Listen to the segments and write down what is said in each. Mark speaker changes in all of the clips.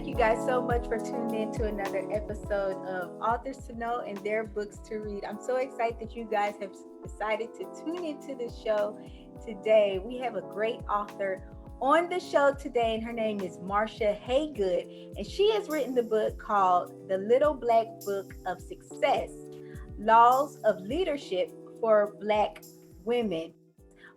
Speaker 1: Thank you guys so much for tuning in to another episode of Authors to Know and Their Books to Read. I'm so excited that you guys have decided to tune into the show today. We have a great author on the show today, and her name is Marsha Haygood, and she has written the book called The Little Black Book of Success: Laws of Leadership for Black Women.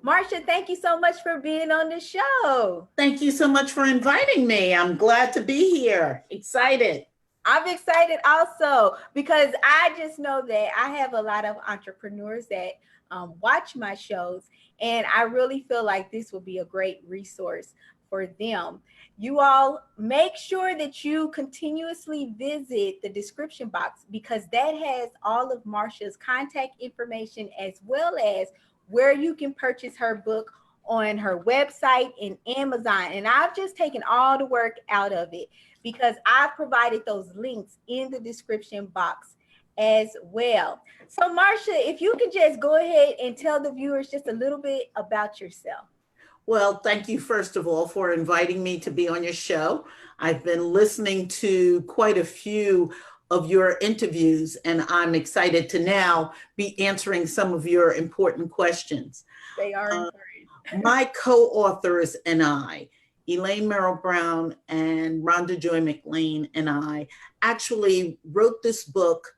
Speaker 1: Marsha, thank you so much for being on the show.
Speaker 2: Thank you so much for inviting me. I'm glad to be here. Excited.
Speaker 1: I'm excited also because I just know that I have a lot of entrepreneurs that watch my shows, and I really feel like this will be a great resource for them. You all make sure that you continuously visit the description box because that has all of Marsha's contact information as well as where you can purchase her book on her website and Amazon. And I've just taken all the work out of it because I've provided those links in the description box as well. So Marsha, if you could just go ahead and tell the viewers just a little bit about yourself.
Speaker 2: Well, thank you, first of all, for inviting me to be on your show. I've been listening to quite a few of your interviews, and I'm excited to now be answering some of your important questions.
Speaker 1: They are important.
Speaker 2: My co-authors and I, Elaine Merrill Brown and Rhonda Joy McLean and I, actually wrote this book.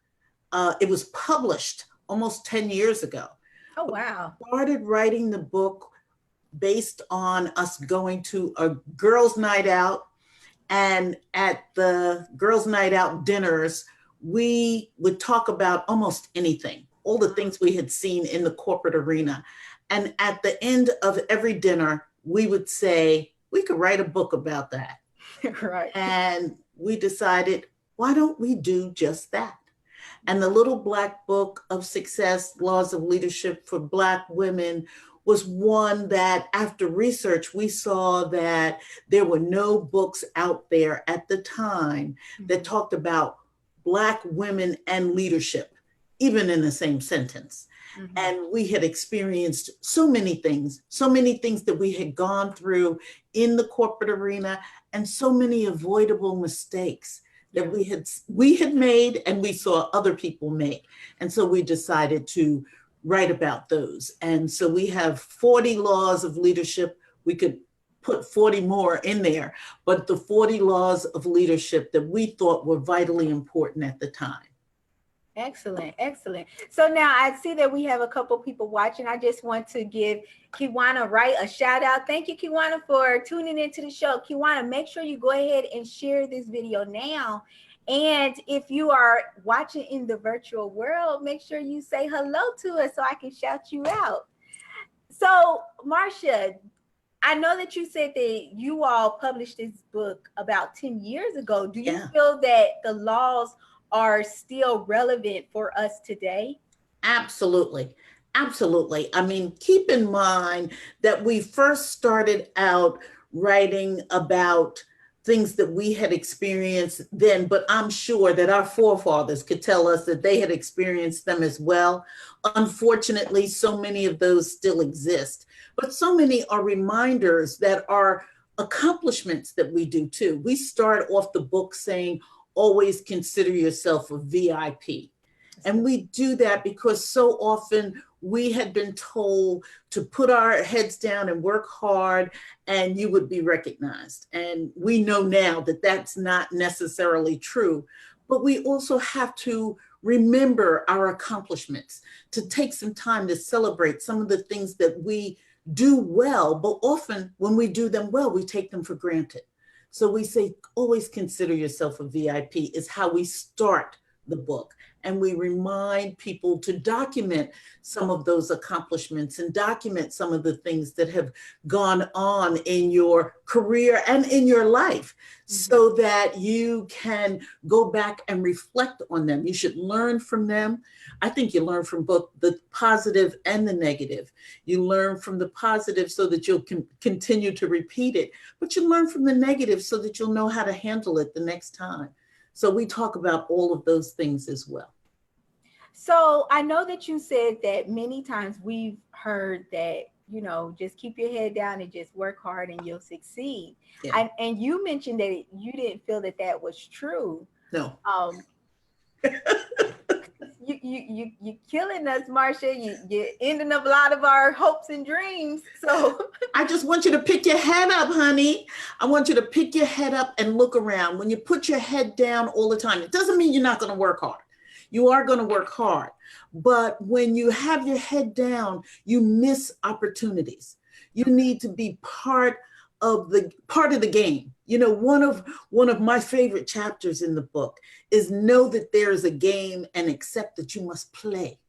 Speaker 2: It was published almost 10 years ago.
Speaker 1: Oh, wow.
Speaker 2: We started writing the book based on us going to a girls' night out. And at the girls' night out dinners, we would talk about almost anything, all the things we had seen in the corporate arena. And at the end of every dinner, we would say, we could write a book about that.
Speaker 1: Right.
Speaker 2: And we decided, why don't we do just that? And the Little Black Book of Success, Laws of Leadership for Black Women was one that after research, we saw that there were no books out there at the time that talked about Black women and leadership, even in the same sentence. Mm-hmm. And we had experienced so many things that we had gone through in the corporate arena, and so many avoidable mistakes that we had made and we saw other people make. And so we decided to write about those. And so we have 40 laws of leadership. We could put 40 more in there, but the 40 laws of leadership that we thought were vitally important at the time.
Speaker 1: Excellent, excellent. So now I see that we have a couple people watching. I just want to give Kiwana a shout out. Thank you, Kiwana, for tuning into the show. Kiwana, make sure you go ahead and share this video now. And if you are watching in the virtual world, make sure you say hello to us so I can shout you out. So Marsha, I know that you said that you all published this book about 10 years ago. Do you feel that the laws are still relevant for us today?
Speaker 2: Absolutely. Absolutely. I mean, keep in mind that we first started out writing about things that we had experienced then, but I'm sure that our forefathers could tell us that they had experienced them as well. Unfortunately, so many of those still exist, but so many are reminders that are accomplishments that we do too. We start off the book saying, always consider yourself a VIP. And we do that because so often we had been told to put our heads down and work hard and you would be recognized. And we know now that that's not necessarily true, but we also have to remember our accomplishments, to take some time to celebrate some of the things that we do well, but often when we do them well, we take them for granted. So we say, always consider yourself a VIP is how we start the book. And we remind people to document some of those accomplishments and document some of the things that have gone on in your career and in your life so that you can go back and reflect on them. You should learn from them. I think you learn from both the positive and the negative. You learn from the positive so that you'll continue to repeat it, but you learn from the negative so that you'll know how to handle it the next time. So we talk about all of those things as well.
Speaker 1: So I know that you said that many times we've heard that just keep your head down and just work hard and you'll succeed.
Speaker 2: Yeah.
Speaker 1: And you mentioned that you didn't feel that that was true.
Speaker 2: No.
Speaker 1: Um, you killing us, Marsha. You're ending up a lot of our hopes and dreams. So
Speaker 2: I just want you to pick your head up, honey. I want you to pick your head up and look around. When you put your head down all the time, it doesn't mean you're not going to work hard. You are going to work hard. But when you have your head down, you miss opportunities. You need to be part of the game. One of my favorite chapters in the book is know that there is a game and accept that you must play.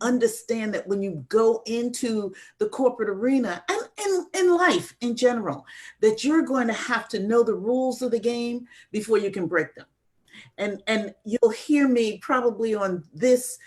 Speaker 2: Understand that when you go into the corporate arena and in life in general, that you're going to have to know the rules of the game before you can break them. And you'll hear me probably on this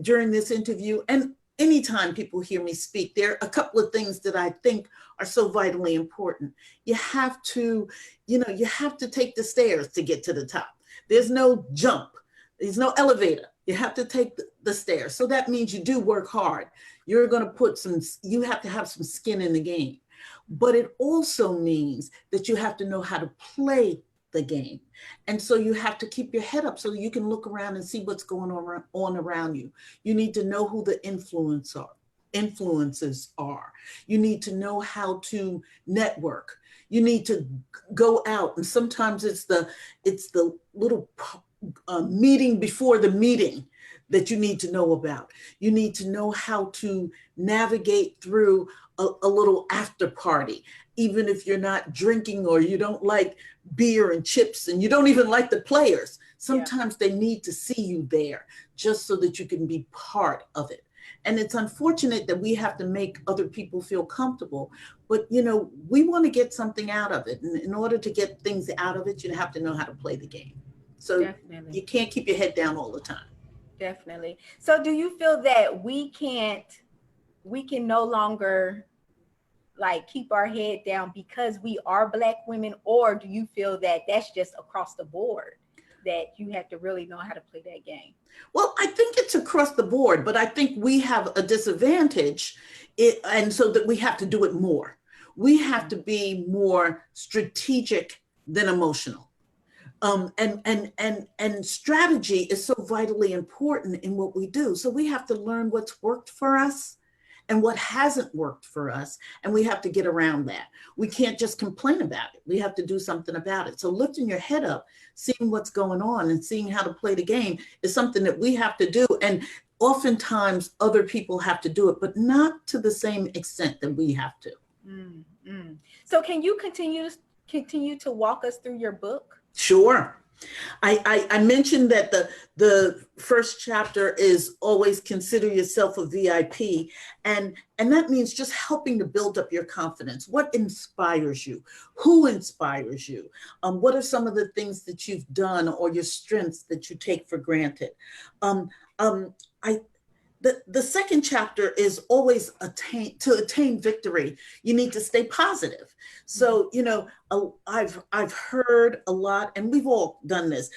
Speaker 2: during this interview, and anytime people hear me speak, there are a couple of things that I think are so vitally important. You have to take the stairs to get to the top. There's no jump. There's no elevator. You have to take the stairs. So that means you do work hard. You're going to you have to have some skin in the game. But it also means that you have to know how to play the game. And so you have to keep your head up so you can look around and see what's going on around you. You need to know who the influences are. You need to know how to network. You need to go out, and sometimes it's the little meeting before the meeting that you need to know about. You need to know how to navigate through a little after party, even if you're not drinking or you don't like beer and chips and you don't even like the players. Sometimes they need to see you there just so that you can be part of it. And it's unfortunate that we have to make other people feel comfortable, but we want to get something out of it. And in order to get things out of it, you have to know how to play the game. So definitely, you can't keep your head down all the time.
Speaker 1: Definitely. So do you feel that we can no longer keep our head down because we are Black women, or do you feel that that's just across the board, that you have to really know how to play that game?
Speaker 2: Well, I think it's across the board, but I think we have a disadvantage, and so that we have to do it more. We have to be more strategic than emotional. And strategy is so vitally important in what we do. So we have to learn what's worked for us and what hasn't worked for us. And we have to get around that. We can't just complain about it. We have to do something about it. So lifting your head up, seeing what's going on and seeing how to play the game is something that we have to do. And oftentimes other people have to do it, but not to the same extent that we have to.
Speaker 1: Mm-hmm. So can you continue to walk us through your book?
Speaker 2: Sure. I mentioned that the first chapter is always consider yourself a VIP. And that means just helping to build up your confidence. What inspires you? Who inspires you? What are some of the things that you've done or your strengths that you take for granted? The second chapter is always to attain victory. You need to stay positive. So, I've heard a lot, and we've all done this,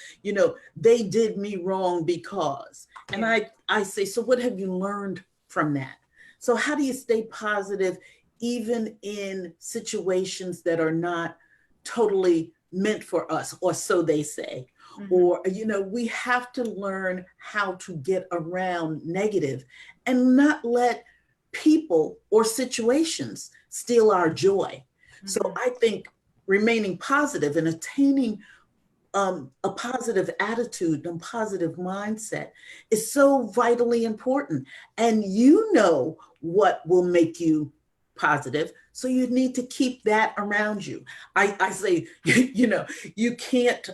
Speaker 2: they did me wrong because, and I say, so what have you learned from that? So how do you stay positive, even in situations that are not totally meant for us, or so they say? Mm-hmm. Or, we have to learn how to get around negative and not let people or situations steal our joy. Mm-hmm. So I think remaining positive and attaining a positive attitude and positive mindset is so vitally important. And what will make you positive. So you need to keep that around you. I say, you can't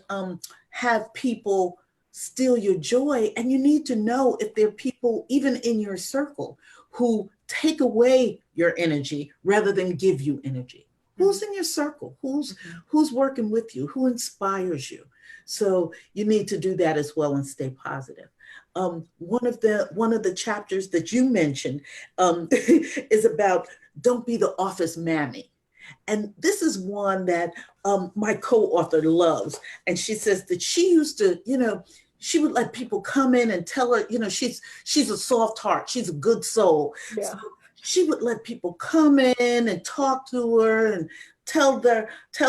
Speaker 2: have people steal your joy. And you need to know if there are people, even in your circle, who take away your energy rather than give you energy. Mm-hmm. Who's in your circle? Who's working with you? Who inspires you? So you need to do that as well and stay positive. One of the chapters that you mentioned is about don't be the office mammy. And this is one that my co-author loves. And she says that she used to, she would let people come in and tell her, she's a soft heart. She's a good soul.
Speaker 1: Yeah.
Speaker 2: So she would let people come in and talk to her and tell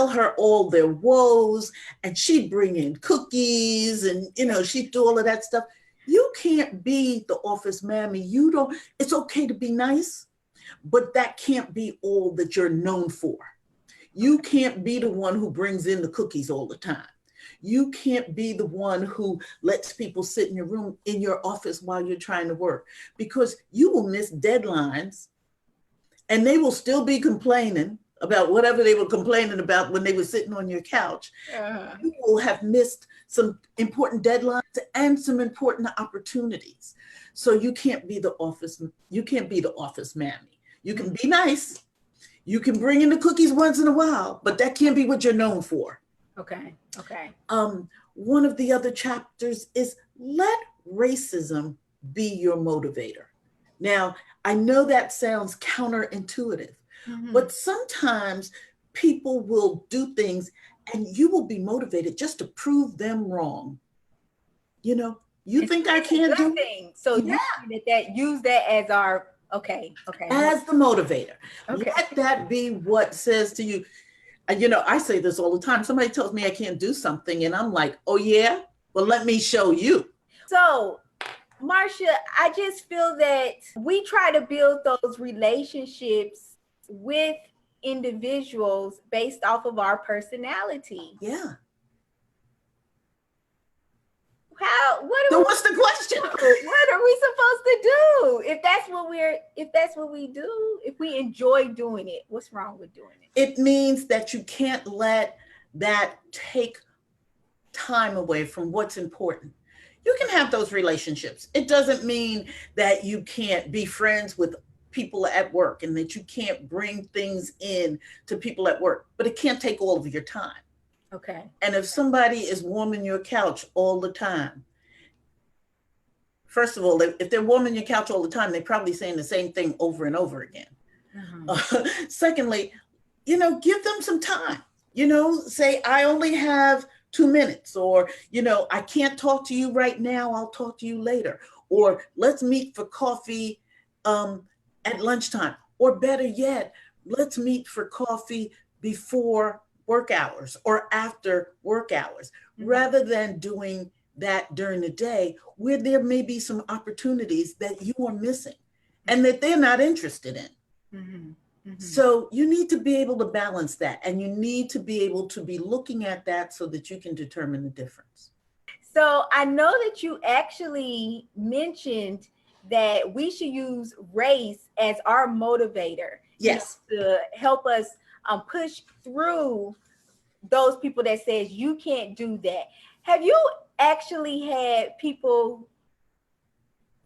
Speaker 2: her all their woes, and she'd bring in cookies and she'd do all of that stuff. You can't be the office mammy. You don't, it's okay to be nice, but that can't be all that you're known for. You can't be the one who brings in the cookies all the time. You can't be the one who lets people sit in your room, in your office while you're trying to work, because you will miss deadlines and they will still be complaining about whatever they were complaining about when they were sitting on your couch. You will have missed some important deadlines and some important opportunities. So you can't be the office mammy. You can be nice. You can bring in the cookies once in a while, but that can't be what you're known for.
Speaker 1: Okay.
Speaker 2: One of the other chapters is let racism be your motivator. Now, I know that sounds counterintuitive, but sometimes people will do things and you will be motivated just to prove them wrong. You think I can't do
Speaker 1: it? So use that as our
Speaker 2: as the motivator. Okay. Let that be what says to you. I say this all the time. Somebody tells me I can't do something and I'm like, oh yeah? Well, let me show you.
Speaker 1: So, Marsha, I just feel that we try to build those relationships with individuals based off of our personality.
Speaker 2: Yeah.
Speaker 1: What's
Speaker 2: the question?
Speaker 1: What are we supposed to do? If that's what we do, if we enjoy doing it, what's wrong with doing it?
Speaker 2: It means that you can't let that take time away from what's important. You can have those relationships. It doesn't mean that you can't be friends with people at work and that you can't bring things in to people at work, but it can't take all of your time.
Speaker 1: Okay.
Speaker 2: And if somebody is warming your couch all the time, first of all, if they're warming your couch all the time, they're probably saying the same thing over and over again. Secondly, give them some time. Say, I only have 2 minutes, or, I can't talk to you right now. I'll talk to you later. Or let's meet for coffee at lunchtime. Or better yet, let's meet for coffee before work hours or after work hours, rather than doing that during the day where there may be some opportunities that you are missing and that they're not interested in. So you need to be able to balance that, and you need to be able to be looking at that so that you can determine the difference.
Speaker 1: So I know that you actually mentioned that we should use race as our motivator.
Speaker 2: Yes.
Speaker 1: To help us push through those people that says you can't do that. Have you actually had people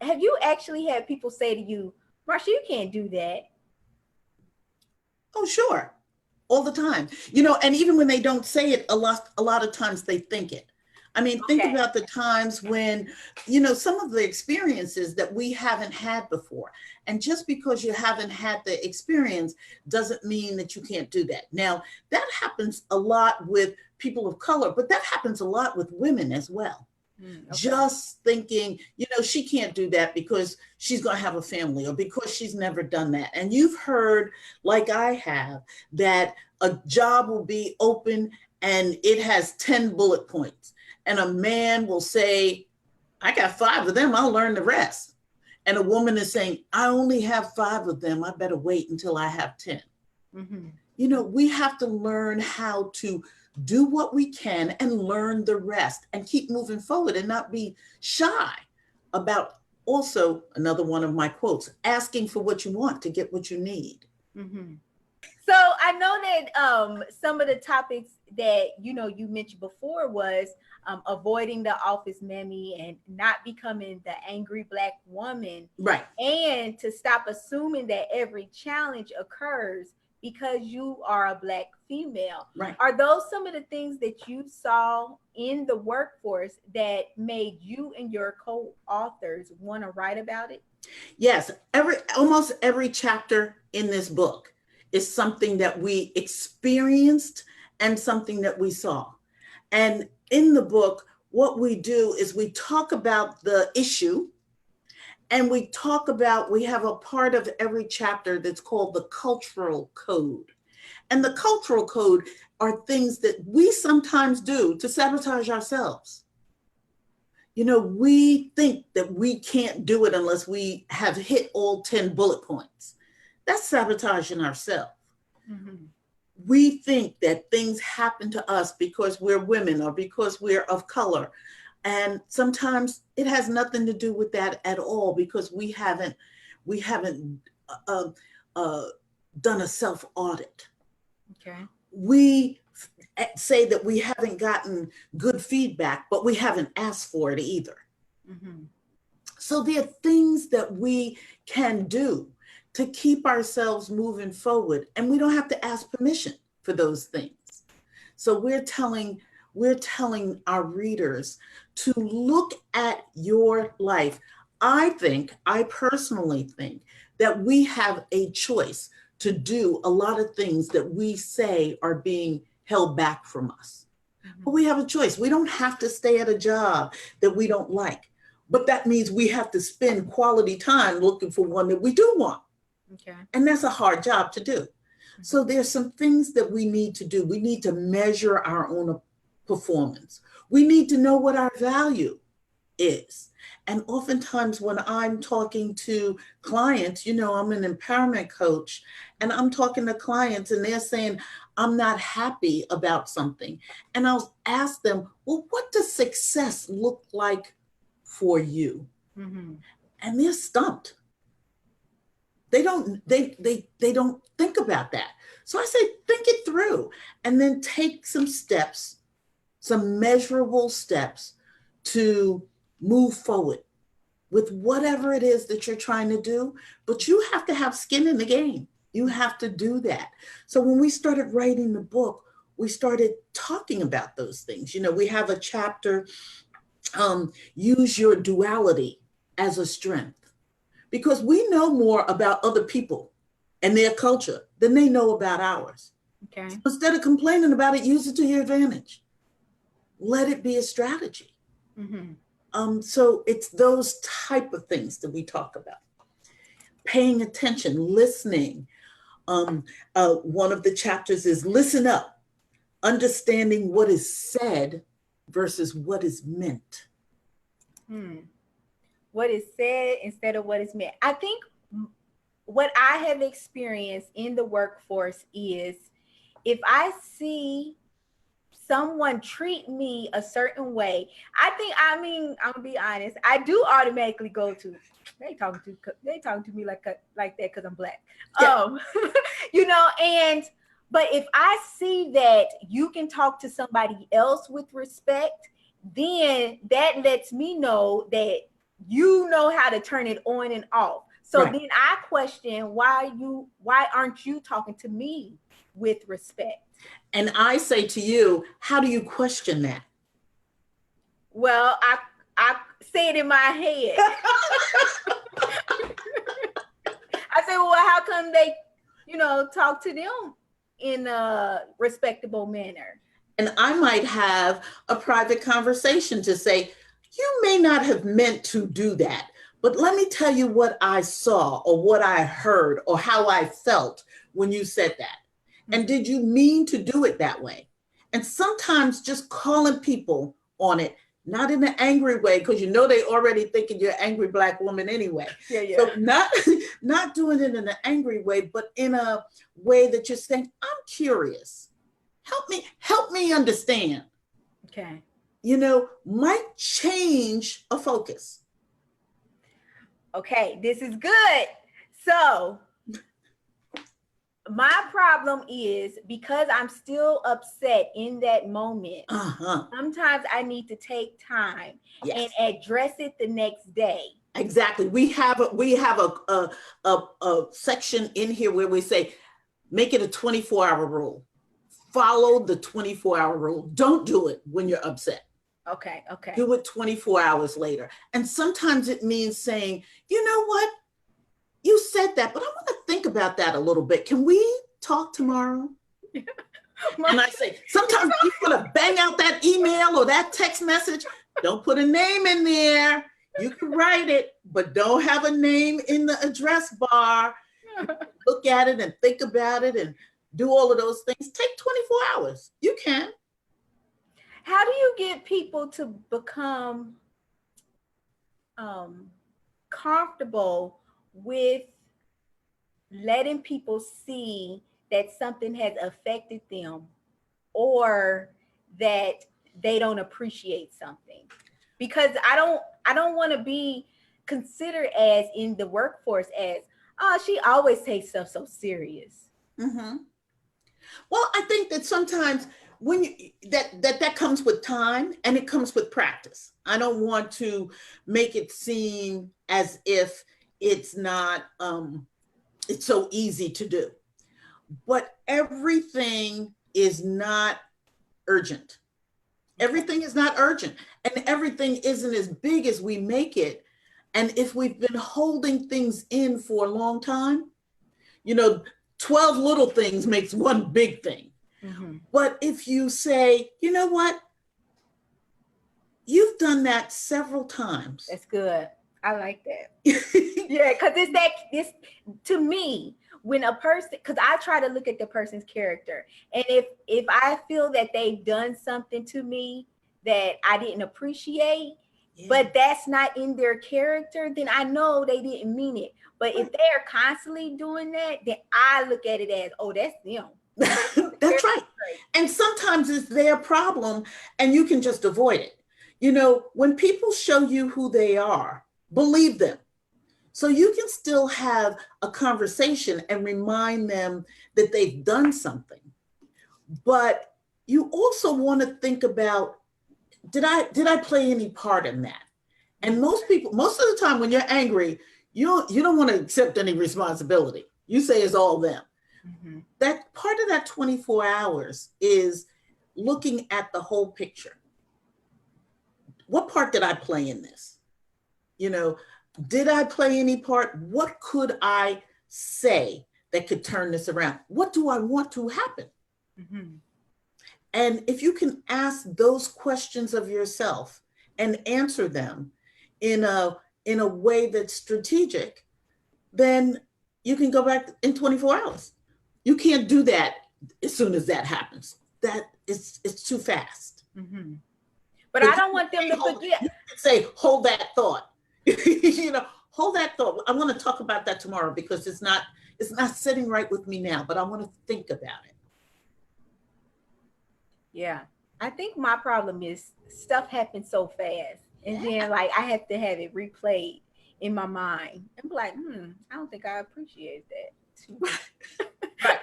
Speaker 1: say to you, Marsha, you can't do that?
Speaker 2: Oh, sure. All the time. And even when they don't say it, a lot of times they think it. I mean, think about the times when, some of the experiences that we haven't had before. And just because you haven't had the experience doesn't mean that you can't do that. Now, that happens a lot with people of color, but that happens a lot with women as well. Just thinking, she can't do that because she's going to have a family or because she's never done that. And you've heard, like I have, that a job will be open and it has 10 bullet points. And a man will say, I got 5 of them, I'll learn the rest. And a woman is saying, I only have 5 of them, I better wait until I have 10. We have to learn how to do what we can and learn the rest and keep moving forward and not be shy about, also another one of my quotes, asking for what you want to get what you need.
Speaker 1: So I know that some of the topics that you mentioned before was avoiding the office mammy and not becoming the angry Black woman,
Speaker 2: right?
Speaker 1: And to stop assuming that every challenge occurs because you are a Black female.
Speaker 2: Right.
Speaker 1: Are those some of the things that you saw in the workforce that made you and your co-authors want to write about it?
Speaker 2: Yes, almost every chapter in this book is something that we experienced and something that we saw. And in the book, what we do is we talk about the issue And we have a part of every chapter that's called the cultural code. And the cultural code are things that we sometimes do to sabotage ourselves. You know, we think that we can't do it unless we have hit all 10 bullet points. That's sabotaging ourselves. Mm-hmm. We think that things happen to us because we're women or because we're of color. And sometimes it has nothing to do with that at all, because we haven't uh, uh, done a self audit.
Speaker 1: Okay.
Speaker 2: We say that we haven't gotten good feedback, but we haven't asked for it either. Mm-hmm. So there are things that we can do to keep ourselves moving forward, and we don't have to ask permission for those things. So we're telling our readers to look at your life. I personally think that we have a choice to do a lot of things that we say are being held back from us. Mm-hmm. But we have a choice. We don't have to stay at a job that we don't like. But that means we have to spend quality time looking for one that we do want. Okay. And that's a hard job to do. Mm-hmm. So there's some things that we need to do. We need to measure our own performance. We need to know what our value is. And oftentimes when I'm talking to clients, you know, I'm an empowerment coach, and I'm talking to clients and they're saying, I'm not happy about something. And I'll ask them, well, what does success look like for you? Mm-hmm. And they're stumped. They don't think about that. So I say, think it through, and then take some steps, some measurable steps to move forward with whatever it is that you're trying to do. But you have to have skin in the game. You have to do that. So when we started writing the book, we started talking about those things. You know, we have a chapter, use your duality as a strength, because we know more about other people and their culture than they know about ours. Okay. So instead of complaining about it, use it to your advantage. Let it be a strategy. Mm-hmm. So it's those type of things that we talk about. Paying attention, listening. One of the chapters is listen up, understanding what is said versus what is meant.
Speaker 1: What is said instead of what is meant. I think what I have experienced in the workforce is, if I see someone treat me a certain way, I'm gonna be honest, I do automatically go to, they talking to me like that because I'm Black. Yeah. You know, but if I see that you can talk to somebody else with respect, then that lets me know that you know how to turn it on and off. So right. Then I question why aren't you talking to me with respect?
Speaker 2: And I say to you, how do you question that?
Speaker 1: Well, I say it in my head. I say, well, how come they, talk to them in a respectable manner?
Speaker 2: And I might have a private conversation to say, you may not have meant to do that, but let me tell you what I saw or what I heard or how I felt when you said that. And did you mean to do it that way? And sometimes just calling people on it, not in an angry way, because you know they already thinking you're an angry Black woman anyway. Yeah. So not doing it in an angry way, but in a way that you're saying, I'm curious. Help me understand. Okay. Might change a focus.
Speaker 1: Okay, this is good. So my problem is, because I'm still upset in that moment, sometimes I need to take time and address it the next day.
Speaker 2: Exactly. We have a section in here where we say, make it a 24-hour rule. Follow the 24-hour rule. Don't do it when you're upset.
Speaker 1: Okay.
Speaker 2: Do it 24 hours later. And sometimes it means saying, you know what? You said that, but I want to think about that a little bit. Can we talk tomorrow? And I say, sometimes you want to bang out that email or that text message. Don't put a name in there. You can write it, but don't have a name in the address bar. Look at it and think about it and do all of those things. Take 24 hours. You can.
Speaker 1: How do you get people to become um, comfortable with letting people see that something has affected them or that they don't appreciate something? Because I don't want to be considered as in the workforce as, oh, she always takes stuff so serious.
Speaker 2: Mm-hmm. Well, I think that sometimes when you that comes with time and it comes with practice. I don't want to make it seem as if it's not it's so easy to do. But everything is not urgent.
Speaker 1: Okay.
Speaker 2: Everything is not urgent and everything isn't as big as we make it. And if we've been holding things in for a long time, you know, 12 little things makes one big thing.
Speaker 1: Mm-hmm.
Speaker 2: But if you say, you know what, you've done that several times.
Speaker 1: That's good. I like that. Yeah, because it's that this to me when a person, because I try to look at the person's character, and if I feel that they've done something to me that I didn't appreciate,
Speaker 2: Yeah.
Speaker 1: but that's not in their character, then I know they didn't mean it. But if they're constantly doing that, then I look at it as, oh, that's them.
Speaker 2: That's right. And sometimes it's their problem and you can just avoid it. You know, when people show you who they are, believe them. So you can still have a conversation and remind them that they've done something. But you also want to think about, did I play any part in that? And most people, most of the time when you're angry, you don't want to accept any responsibility. You say it's all them.
Speaker 1: Mm-hmm.
Speaker 2: That part of that 24 hours is looking at the whole picture. What part did I play in this? You know, did I play any part? What could I say that could turn this around? What do I want to happen?
Speaker 1: Mm-hmm.
Speaker 2: And if you can ask those questions of yourself and answer them in a way that's strategic, then you can go back in 24 hours. You can't do that as soon as that happens. That is it's too fast.
Speaker 1: Mm-hmm. But
Speaker 2: But
Speaker 1: I don't want them to forget.
Speaker 2: you can say, hold that thought. You know, hold that thought. I want to talk about that tomorrow because it's not sitting right with me now, but I want to think about it.
Speaker 1: Yeah. I think my problem is stuff happens so fast. And
Speaker 2: Yeah.
Speaker 1: then like I have to have it replayed in my mind. And be like, I don't think I appreciate that too much.
Speaker 2: Right.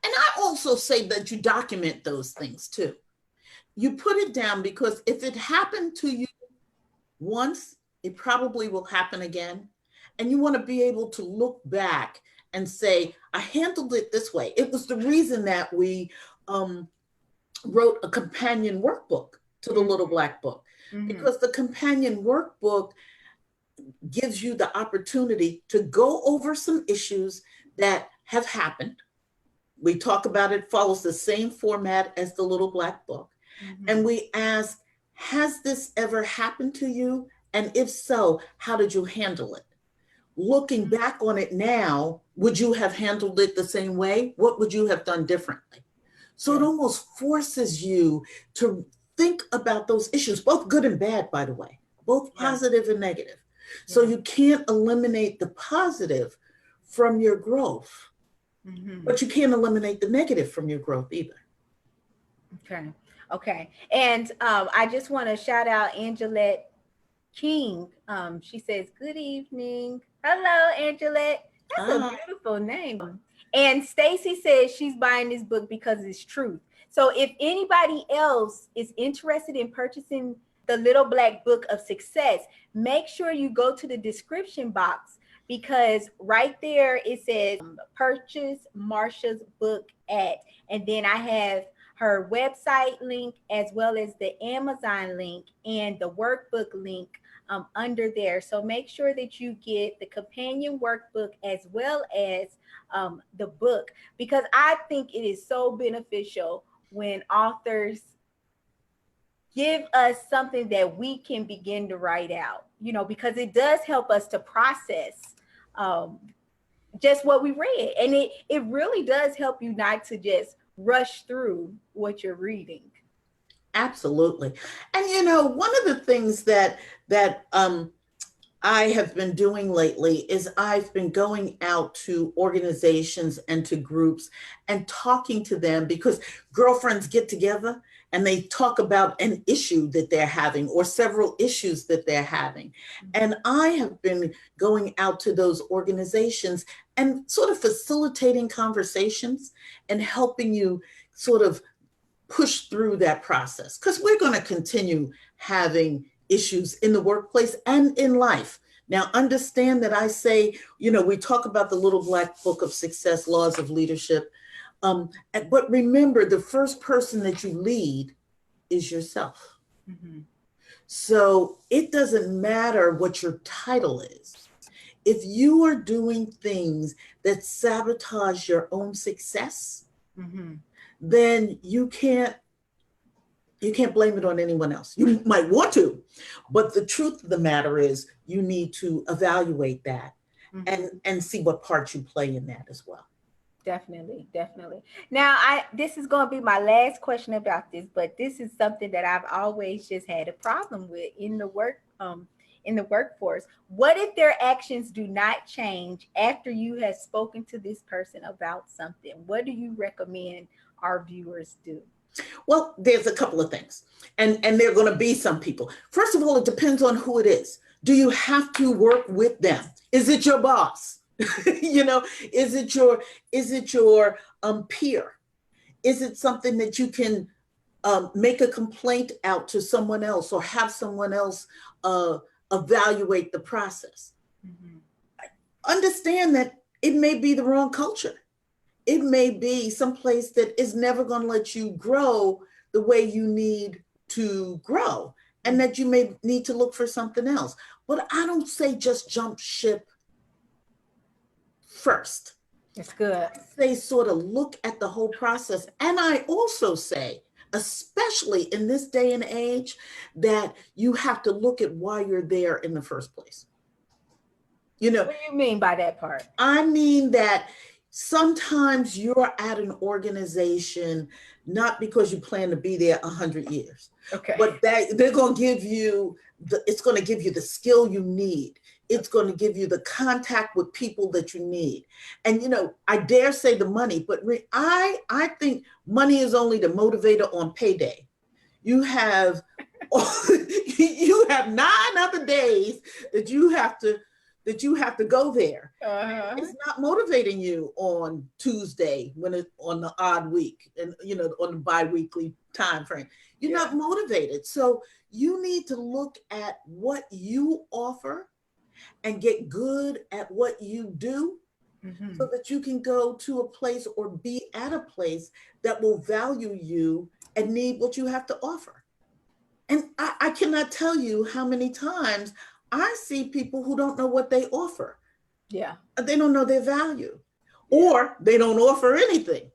Speaker 2: And I also say that you document those things too. You put it down because if it happened to you once, it probably will happen again. And you want to be able to look back and say, I handled it this way. It was the reason that we wrote a companion workbook to the Little Black Book,
Speaker 1: Mm-hmm.
Speaker 2: because the companion workbook gives you the opportunity to go over some issues that have happened. We talk about it, follows the same format as the Little Black Book.
Speaker 1: Mm-hmm.
Speaker 2: And we ask, has this ever happened to you? And if so, how did you handle it? Looking back on it now, would you have handled it the same way? What would you have done differently? So it
Speaker 1: Yeah.
Speaker 2: almost forces you to think about those issues, both good and bad, by the way, both
Speaker 1: Yeah.
Speaker 2: positive and negative. So
Speaker 1: Yeah.
Speaker 2: you can't eliminate the positive from your growth,
Speaker 1: Mm-hmm.
Speaker 2: but you can't eliminate the negative from your growth either.
Speaker 1: Okay. Okay. And I just want to shout out Angelette King. She says, good evening. Hello, Angelette. That's a
Speaker 2: Ah,
Speaker 1: beautiful name. And Stacy says she's buying this book because it's truth. So if anybody else is interested in purchasing the Little Black Book of Success, make sure you go to the description box because right there it says purchase Marsha's book at, and then I have her website link as well as the Amazon link and the workbook link under there. So make sure that you get the companion workbook as well as the book, because I think it is so beneficial when authors give us something that we can begin to write out. because it does help us to process um, just what we read. And it really does help you not to just rush through what you're reading.
Speaker 2: Absolutely. And one of the things that I have been doing lately is I've been going out to organizations and to groups and talking to them, because girlfriends get together and they talk about an issue that they're having or several issues that they're having. And I have been going out to those organizations and sort of facilitating conversations and helping you sort of push through that process, because we're going to continue having issues in the workplace and in life. Now, understand that I say, we talk about the little black book of success, laws of leadership. But remember, the first person that you lead is yourself.
Speaker 1: Mm-hmm.
Speaker 2: So it doesn't matter what your title is. If you are doing things that sabotage your own success,
Speaker 1: Mm-hmm.
Speaker 2: then you can't blame it on anyone else. You might want to, but the truth of the matter is you need to evaluate that and see what part you play in that as well.
Speaker 1: Definitely, definitely. Now, this is going to be my last question about this, but this is something that I've always just had a problem with in the workforce. What if their actions do not change after you have spoken to this person about something? What do you recommend our viewers do?
Speaker 2: Well, there's a couple of things, and there are going to be some people. First of all, it depends on who it is. Do you have to work with them? Is it your boss? Is it your peer? Is it something that you can make a complaint out to someone else or have someone else evaluate the process?
Speaker 1: Mm-hmm.
Speaker 2: Understand that it may be the wrong culture. It may be someplace that is never going to let you grow the way you need to grow, and that you may need to look for something else. But I don't say just jump ship first.
Speaker 1: It's good.
Speaker 2: They sort of look at the whole process. And I also say, especially in this day and age, that you have to look at why you're there in the first place. What
Speaker 1: do you mean by that part?
Speaker 2: I mean that sometimes you're at an organization not because you plan to be there 100 years.
Speaker 1: Okay.
Speaker 2: But they're going to give you it's going to give you the skill you need. It's going to give you the contact with people that you need. And I dare say the money, but I think money is only the motivator on payday. You have 9 other days that you have to go there.
Speaker 1: Uh-huh.
Speaker 2: It's not motivating you on Tuesday when it's on the odd week and on the bi-weekly time frame. You're not motivated. So you need to look at what you offer and get good at what you do, so that you can go to a place or be at a place that will value you and need what you have to offer. And I cannot tell you how many times I see people who don't know what they offer.
Speaker 1: Yeah.
Speaker 2: They don't know their value, or they don't offer anything.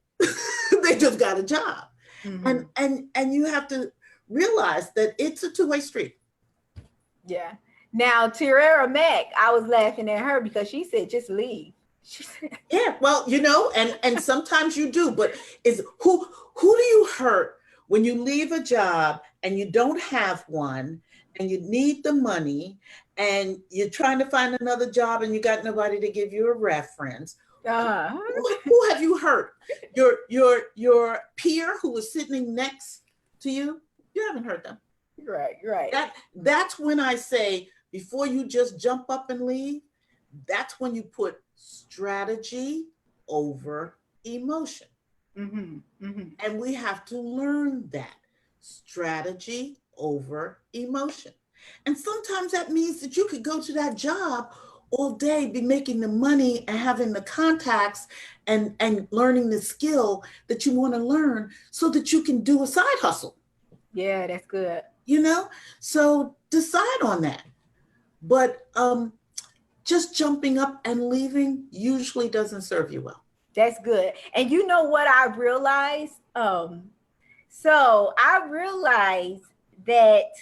Speaker 2: They just got a job. And you have to realize that it's a two-way street.
Speaker 1: Yeah. Now, Tierra Mack, I was laughing at her because she said, just leave. She said,
Speaker 2: yeah, well, and sometimes you do, but who do you hurt when you leave a job and you don't have one and you need the money and you're trying to find another job and you got nobody to give you a reference? Who have you hurt? Your peer who was sitting next to you? You haven't hurt them.
Speaker 1: Right.
Speaker 2: That's when I say, before you just jump up and leave, that's when you put strategy over emotion. And we have to learn that. Strategy over emotion. And sometimes that means that you could go to that job all day, be making the money and having the contacts and learning the skill that you want to learn so that you can do a side hustle.
Speaker 1: Yeah, that's good.
Speaker 2: So decide on that. But just jumping up and leaving usually doesn't serve you well.
Speaker 1: That's good. And you know what I realized? So I realized that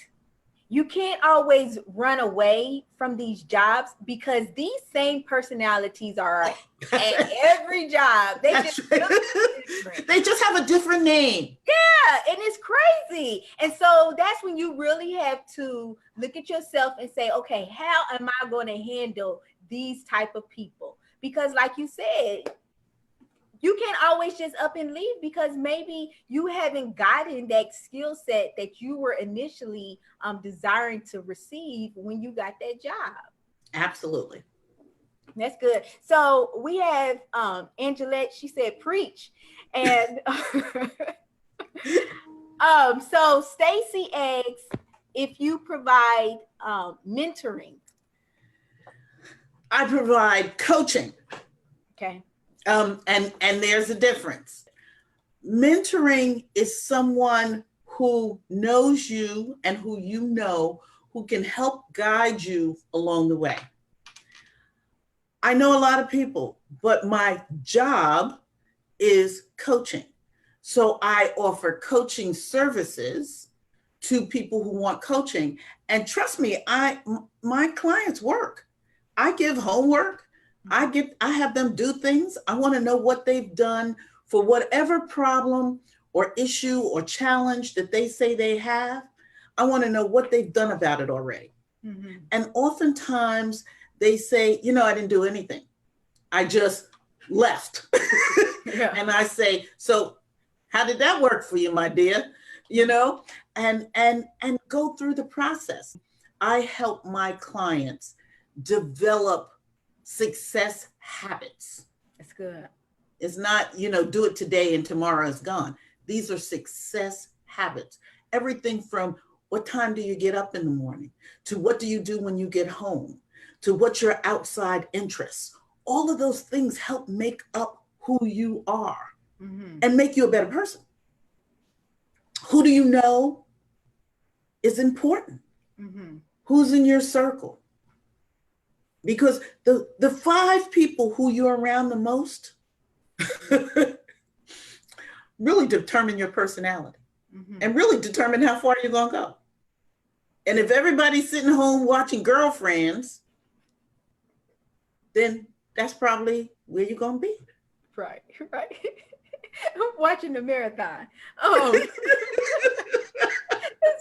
Speaker 1: You can't always run away from these jobs because these same personalities are at every job. They just look different.
Speaker 2: They just have a different name.
Speaker 1: Yeah, and it's crazy. And so that's when you really have to look at yourself and say, okay, how am I going to handle these type of people? Because like you said, you can't always just up and leave because maybe you haven't gotten that skill set that you were initially desiring to receive when you got that job.
Speaker 2: Absolutely.
Speaker 1: That's good. So we have Angelette, she said preach. And so Stacy asks if you provide mentoring.
Speaker 2: I provide coaching.
Speaker 1: Okay.
Speaker 2: And there's a difference. Mentoring is someone who knows you and who you know, who can help guide you along the way. I know a lot of people, but my job is coaching. So I offer coaching services to people who want coaching. And trust me, my clients work. I give homework. I have them do things. I want to know what they've done for whatever problem or issue or challenge that they say they have. I want to know what they've done about it already. Mm-hmm. And oftentimes they say, I didn't do anything. I just left. Yeah. And I say, so how did that work for you, my dear? And go through the process. I help my clients develop success habits.
Speaker 1: That's good.
Speaker 2: It's not, do it today and tomorrow is gone. These are success habits. Everything from what time do you get up in the morning, to what do you do when you get home, to what's your outside interests. All of those things help make up who you are, mm-hmm. and make you a better person. Who do you know is important? Mm-hmm. Who's in your circle? Because the 5 people who you're around the most really determine your personality, mm-hmm. and really determine how far you're going to go. And if everybody's sitting home watching Girlfriends, then that's probably where you're going to be.
Speaker 1: Right. I'm watching the marathon.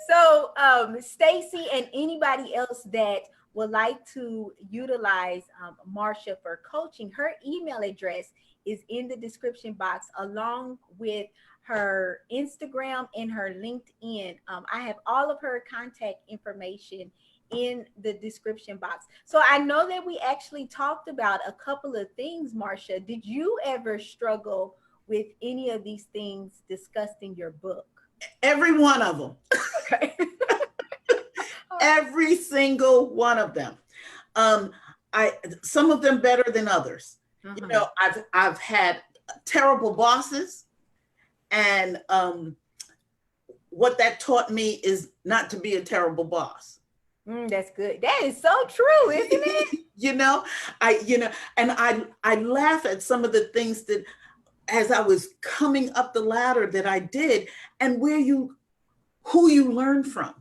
Speaker 1: So Stacy and anybody else that would like to utilize Marsha for coaching, her email address is in the description box along with her Instagram and her LinkedIn. I have all of her contact information in the description box. So I know that we actually talked about a couple of things, Marsha. Did you ever struggle with any of these things discussed in your book?
Speaker 2: Every one of them.
Speaker 1: Okay.
Speaker 2: Every single one of them. Some of them better than others. Uh-huh. I've had terrible bosses, and what that taught me is not to be a terrible boss.
Speaker 1: That's good. That is so true, isn't it?
Speaker 2: I laugh at some of the things that, as I was coming up the ladder, that I did, and who you learn from.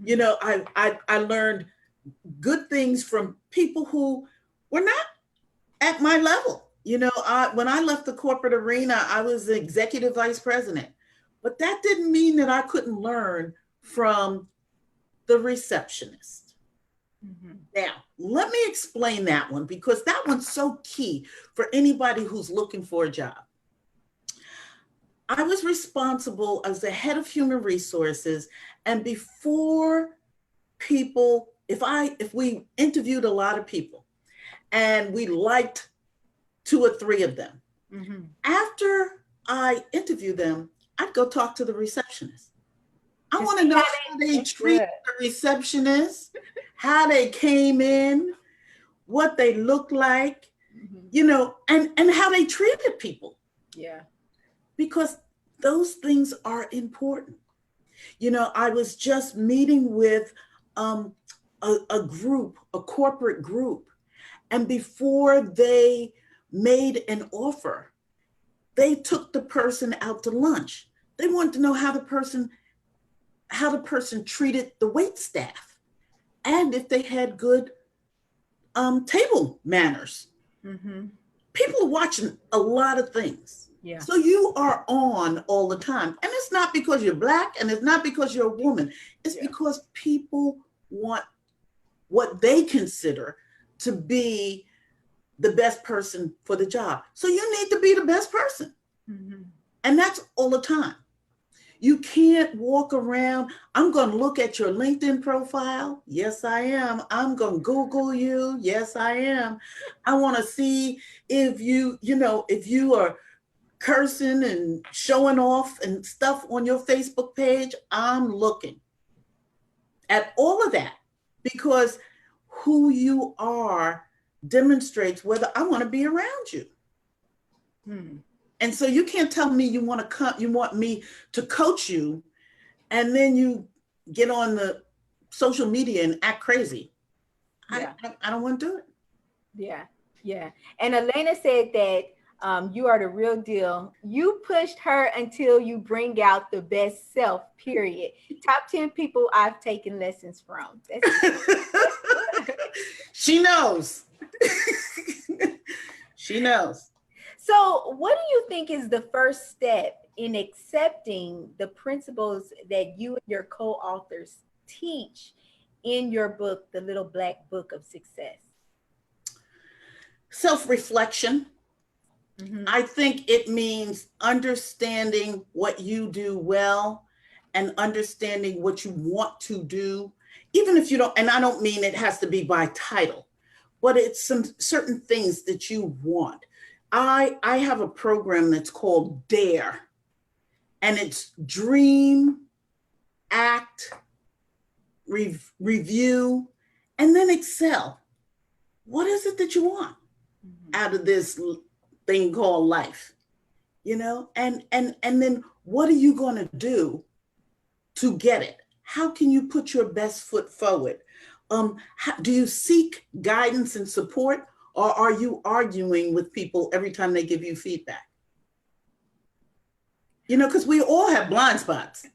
Speaker 2: Mm-hmm. I learned good things from people who were not at my level. When I left the corporate arena, I was the executive vice president, but that didn't mean that I couldn't learn from the receptionist. Mm-hmm. Now, let me explain that one, because that one's so key for anybody who's looking for a job. I was responsible as the head of human resources, and before people, if we interviewed a lot of people and we liked 2 or 3 of them, mm-hmm. after I interview them, I'd go talk to the receptionist. I want to know how they treat the receptionist, how they came in, what they looked like, mm-hmm. and how they treated people.
Speaker 1: Yeah.
Speaker 2: Because those things are important. I was just meeting with a group, a corporate group, and before they made an offer, they took the person out to lunch. They wanted to know how the person how the person treated the wait staff, and if they had good table manners.
Speaker 1: Mm-hmm.
Speaker 2: People are watching a lot of things.
Speaker 1: Yeah.
Speaker 2: So you are on all the time. And it's not because you're Black, and it's not because you're a woman. It's because people want what they consider to be the best person for the job. So you need to be the best person.
Speaker 1: Mm-hmm.
Speaker 2: And that's all the time. You can't walk around. I'm going to look at your LinkedIn profile. Yes, I am. I'm going to Google you. Yes, I am. I want to see if if you are cursing and showing off and stuff on your Facebook page. I'm looking at all of that because who you are demonstrates whether I want to be around you.
Speaker 1: Hmm.
Speaker 2: And so you can't tell me you want to come, you want me to coach you, and then you get on the social media and act crazy.
Speaker 1: Yeah.
Speaker 2: I don't want to do it.
Speaker 1: Yeah. Yeah. And Elena said that you are the real deal. You pushed her until you bring out the best self, period. Top 10 people I've taken lessons from. That's
Speaker 2: She knows. She knows.
Speaker 1: So, what do you think is the first step in accepting the principles that you and your co-authors teach in your book, The Little Black Book of Success?
Speaker 2: Self-reflection.
Speaker 1: Mm-hmm.
Speaker 2: I think it means understanding what you do well and understanding what you want to do, even if you don't, and I don't mean it has to be by title, but it's some certain things that you want. I have a program that's called DARE, and it's dream, act, review, and then excel. What is it that you want out of this thing called life? And then what are you going to do to get it? How can you put your best foot forward? Do you seek guidance and support, or are you arguing with people every time they give you feedback? Because we all have blind spots.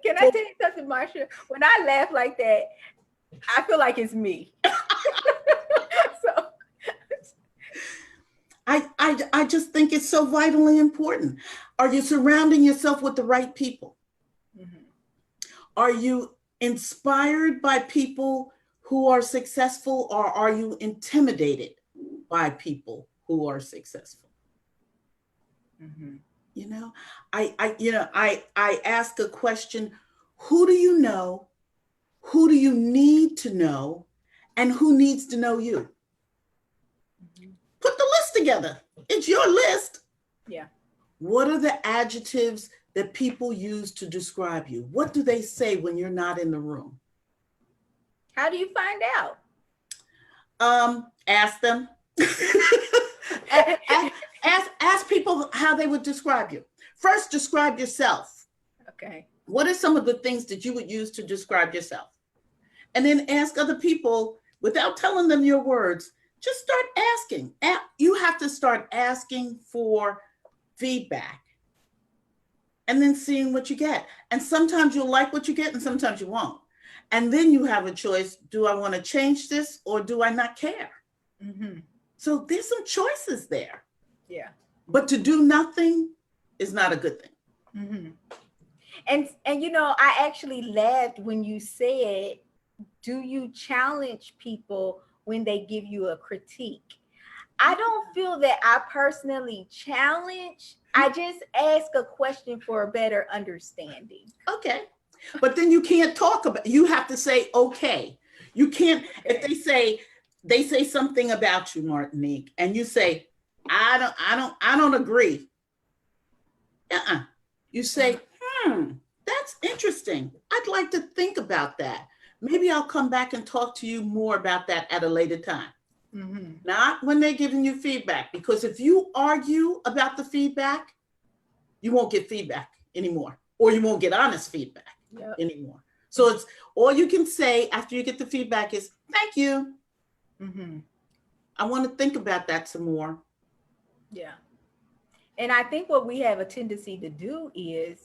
Speaker 1: Can I tell you something, Marsha? When I laugh like that, I feel like it's me. So
Speaker 2: I just think it's so vitally important. Are you surrounding yourself with the right people? Mm-hmm. Are you inspired by people who are successful, or are you intimidated by people who are successful? Mm-hmm. I ask a question: who do you know? Who do you need to know? And who needs to know you? Mm-hmm. Put the list together. It's your list.
Speaker 1: Yeah.
Speaker 2: What are the adjectives that people use to describe you? What do they say when you're not in the room?
Speaker 1: How do you find out?
Speaker 2: Ask them. ask people how they would describe you. First, describe yourself.
Speaker 1: Okay.
Speaker 2: What are some of the things that you would use to describe yourself? And then ask other people without telling them your words. Just start asking. You have to start asking for feedback and then seeing what you get. And sometimes you'll like what you get and sometimes you won't. And then you have a choice. Do I want to change this or do I not care? Mm-hmm. So there's some choices there.
Speaker 1: Yeah.
Speaker 2: But to do nothing is not a good thing.
Speaker 1: Mm-hmm. And I actually laughed when you said, do you challenge people when they give you a critique? I don't feel that I personally challenge. I just ask a question for a better understanding.
Speaker 2: Okay. But then you can't talk about, you have to say, okay. You can't, okay. If they say something about you, Martinique, and you say, I don't agree. You say, that's interesting. I'd like to think about that. Maybe I'll come back and talk to you more about that at a later time. Mm-hmm. Not when they're giving you feedback, because if you argue about the feedback, you won't get feedback anymore, or you won't get honest feedback anymore. So it's all you can say after you get the feedback is, thank you. Mm-hmm. I want to think about that some more.
Speaker 1: Yeah. And I think what we have a tendency to do is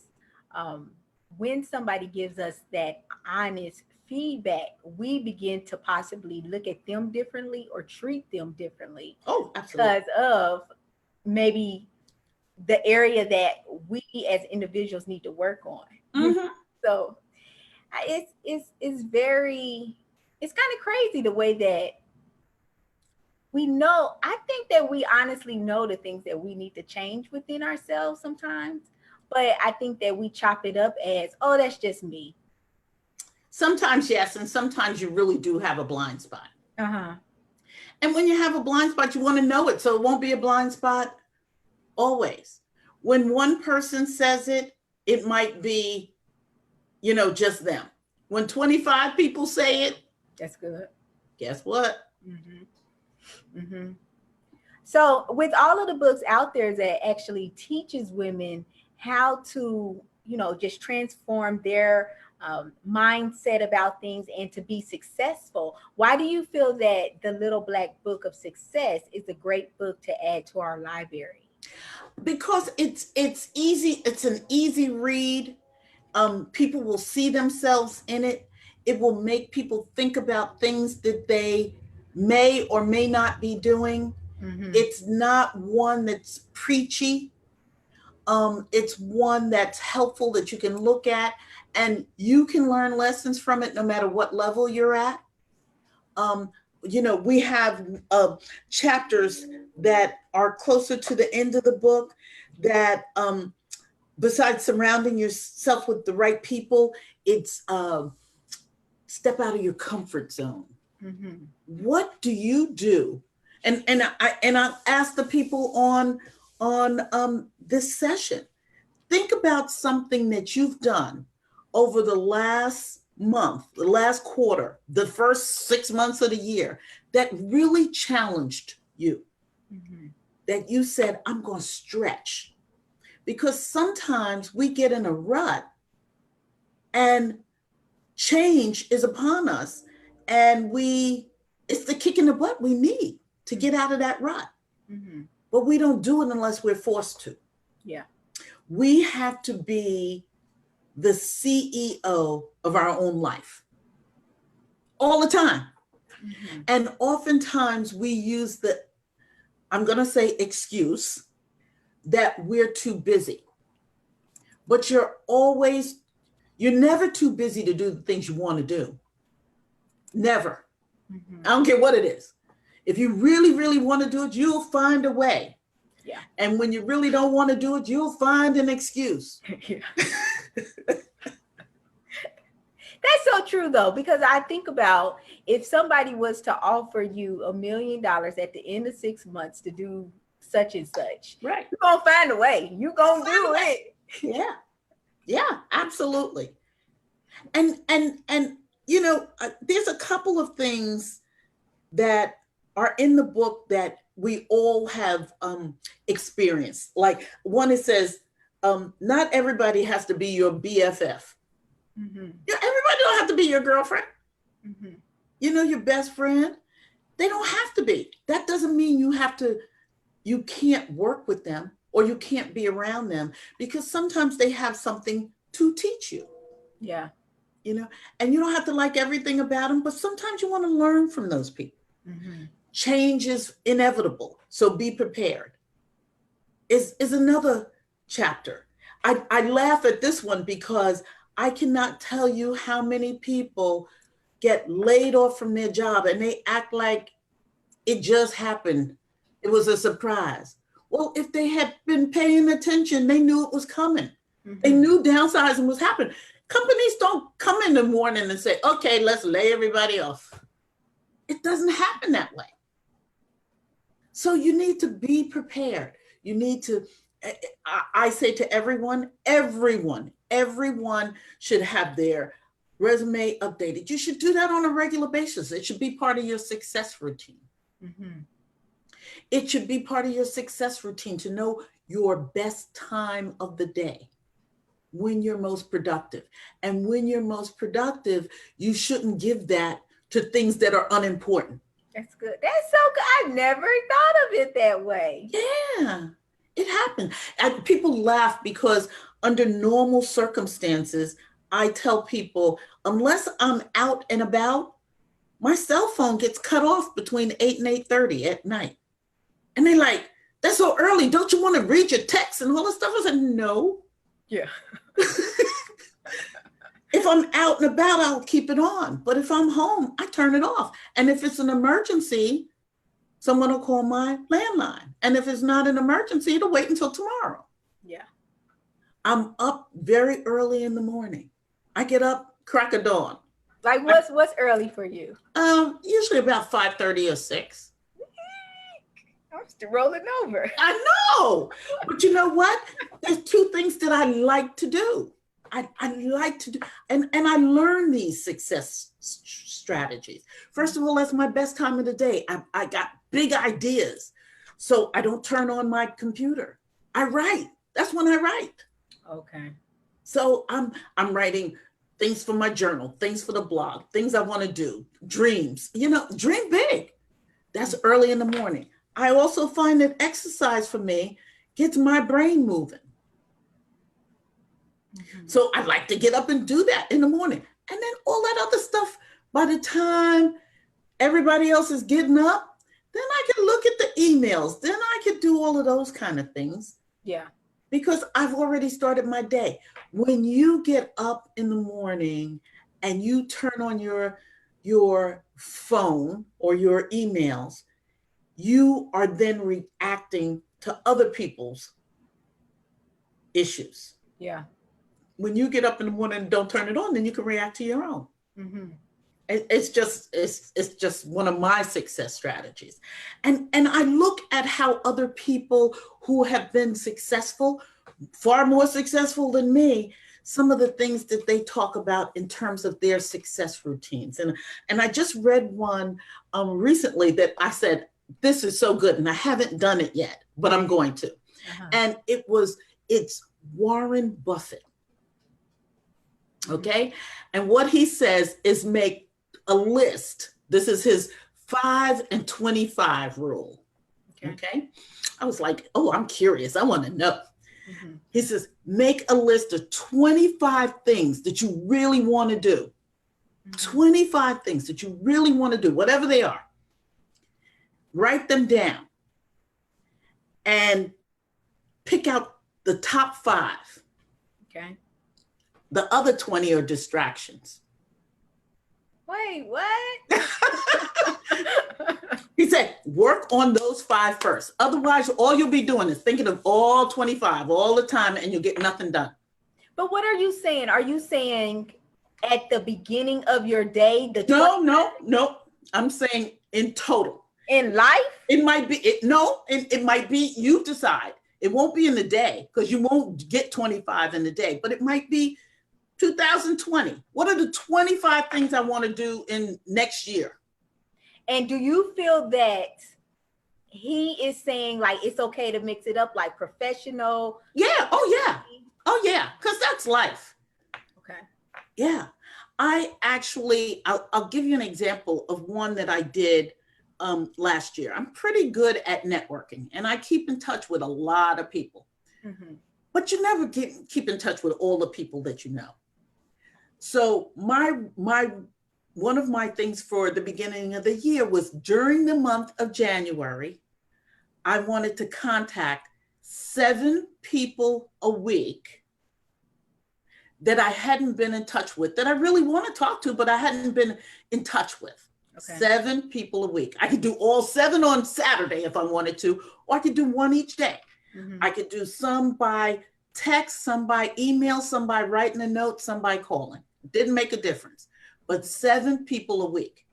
Speaker 1: when somebody gives us that honest feedback, we begin to possibly look at them differently or treat them differently
Speaker 2: Oh, absolutely.
Speaker 1: because of maybe the area that we as individuals need to work on.
Speaker 2: Hmm.
Speaker 1: So it's very, it's kind of crazy the way that we know. I think that we honestly know the things that we need to change within ourselves sometimes, but I think that we chop it up as, oh, that's just me.
Speaker 2: Sometimes yes, and sometimes you really do have a blind spot.
Speaker 1: Uh-huh.
Speaker 2: And when you have a blind spot, you want to know it so it won't be a blind spot always. When one person says it, it might be, just them. When 25 people say it,
Speaker 1: That's good.
Speaker 2: guess what?
Speaker 1: Mm-hmm. Mm-hmm. So, with all of the books out there that actually teaches women how to, just transform their mindset about things and to be successful, why do you feel that the Little Black Book of Success is a great book to add to our library?
Speaker 2: Because it's easy, it's an easy read. People will see themselves in it. It will make people think about things that they may or may not be doing.
Speaker 1: Mm-hmm.
Speaker 2: It's not one that's preachy. It's one that's helpful that you can look at and you can learn lessons from it no matter what level you're at. Um, we have chapters that are closer to the end of the book that, besides surrounding yourself with the right people, it's step out of your comfort zone.
Speaker 1: Mm-hmm.
Speaker 2: What do you do? And I ask the people on this session, think about something that you've done over the last month, the last quarter, the first 6 months of the year that really challenged you,
Speaker 1: Mm-hmm.
Speaker 2: that you said, I'm going to stretch. Because sometimes we get in a rut and change is upon us, and it's the kick in the butt we need to get out of that rut.
Speaker 1: Mm-hmm.
Speaker 2: But we don't do it unless we're forced to.
Speaker 1: Yeah.
Speaker 2: We have to be the CEO of our own life all the time.
Speaker 1: Mm-hmm.
Speaker 2: And oftentimes we use I'm going to say excuse that we're too busy. But you're never too busy to do the things you want to do. Never.
Speaker 1: Mm-hmm.
Speaker 2: I don't care what it is. If you really, really want to do it, you'll find a way.
Speaker 1: Yeah.
Speaker 2: And when you really don't want to do it, you'll find an excuse.
Speaker 1: Yeah. That's so true though, because I think about if somebody was to offer you $1 million at the end of 6 months to do such and such,
Speaker 2: Right.
Speaker 1: you're gonna find a way. You're gonna do it.
Speaker 2: Yeah. Yeah, absolutely. And there's a couple of things that are in the book that we all have experienced. Like one, it says, not everybody has to be your BFF.
Speaker 1: Mm-hmm.
Speaker 2: Everybody don't have to be your girlfriend.
Speaker 1: Mm-hmm.
Speaker 2: Your best friend. They don't have to be. That doesn't mean you can't work with them or you can't be around them, because sometimes they have something to teach you.
Speaker 1: Yeah.
Speaker 2: And you don't have to like everything about them, but sometimes you want to learn from those people.
Speaker 1: Mm-hmm.
Speaker 2: Change is inevitable, so be prepared. Is another chapter. I laugh at this one because I cannot tell you how many people get laid off from their job and they act like it just happened. It was a surprise. Well, if they had been paying attention, they knew it was coming. Mm-hmm. They knew downsizing was happening. Companies don't come in the morning and say, okay, let's lay everybody off. It doesn't happen that way. So you need to be prepared. You need to, I say to everyone should have their resume updated. You should do that on a regular basis. It should be part of your success routine. Mm-hmm. It should be part of your success routine to know your best time of the day, when you're most productive. And when you're most productive, you shouldn't give that to things that are unimportant.
Speaker 1: That's good. That's so good. I never thought of it that way.
Speaker 2: Yeah, it happened. And people laugh because under normal circumstances, I tell people, unless I'm out and about, my cell phone gets cut off between 8 and 8:30 at night. And they're like, that's so early. Don't you want to read your text and all this stuff? I said, no.
Speaker 1: Yeah.
Speaker 2: If I'm out and about, I'll keep it on. But if I'm home, I turn it off. And if it's an emergency, someone will call my landline. And if it's not an emergency, it'll wait until tomorrow.
Speaker 1: Yeah.
Speaker 2: I'm up very early in the morning. I get up crack of dawn.
Speaker 1: Like what's early for you?
Speaker 2: Usually about 5:30 or 6.
Speaker 1: I'm still rolling over.
Speaker 2: I know. But you know what? There's 2 things that I like to do. I like to do, and I learn these success strategies. First of all, that's my best time of the day. I got big ideas. So I don't turn on my computer. I write. That's when I write.
Speaker 1: Okay.
Speaker 2: So I'm writing things for my journal, things for the blog, things I want to do, dreams, dream big. That's early in the morning. I also find that exercise for me gets my brain moving. Mm-hmm. So I like to get up and do that in the morning. And then all that other stuff, by the time everybody else is getting up, then I can look at the emails. Then I can do all of those kind of things.
Speaker 1: Yeah.
Speaker 2: Because I've already started my day. When you get up in the morning and you turn on your phone or your emails, you are then reacting to other people's issues.
Speaker 1: Yeah.
Speaker 2: When you get up in the morning and don't turn it on, then you can react to your own. Mm-hmm. It's just one of my success strategies. And I look at how other people who have been successful, far more successful than me, some of the things that they talk about in terms of their success routines. And I just read one recently that I said, this is so good. And I haven't done it yet, but I'm going to. Uh-huh. And it's Warren Buffett. Okay. And what he says is make a list. This is his 5 and 25 rule. Okay. I was like, oh, I'm curious. I want to know. Mm-hmm. He says, make a list of 25 things that you really want to do. Mm-hmm. 25 things that you really want to do, whatever they are. Write them down and pick out the top 5.
Speaker 1: Okay.
Speaker 2: The other 20 are distractions.
Speaker 1: Wait, what?
Speaker 2: He said, work on those 5 first. Otherwise, all you'll be doing is thinking of all 25 all the time and you'll get nothing done.
Speaker 1: But what are you saying? Are you saying at the beginning of your day?
Speaker 2: No. I'm saying in total.
Speaker 1: In life?
Speaker 2: It might be, it might be, you decide. It won't be in the day because you won't get 25 in the day, but it might be 2020. What are the 25 things I want to do in next year?
Speaker 1: And do you feel that he is saying like it's okay to mix it up, like professional?
Speaker 2: Yeah. Oh yeah. Because that's life.
Speaker 1: Okay.
Speaker 2: Yeah. I'll give you an example of one that I did last year. I'm pretty good at networking and I keep in touch with a lot of people. Mm-hmm. But you never keep in touch with all the people that you know. So one of my things for the beginning of the year was during the month of January, I wanted to contact 7 people a week that I hadn't been in touch with, that I really want to talk to, but I hadn't been in touch with. Okay. 7 people a week. I could do all 7 on Saturday if I wanted to, or I could do 1 each day. Mm-hmm. I could do some by text, some by email, some by writing a note, some by calling. Didn't make a difference. But 7 people a week.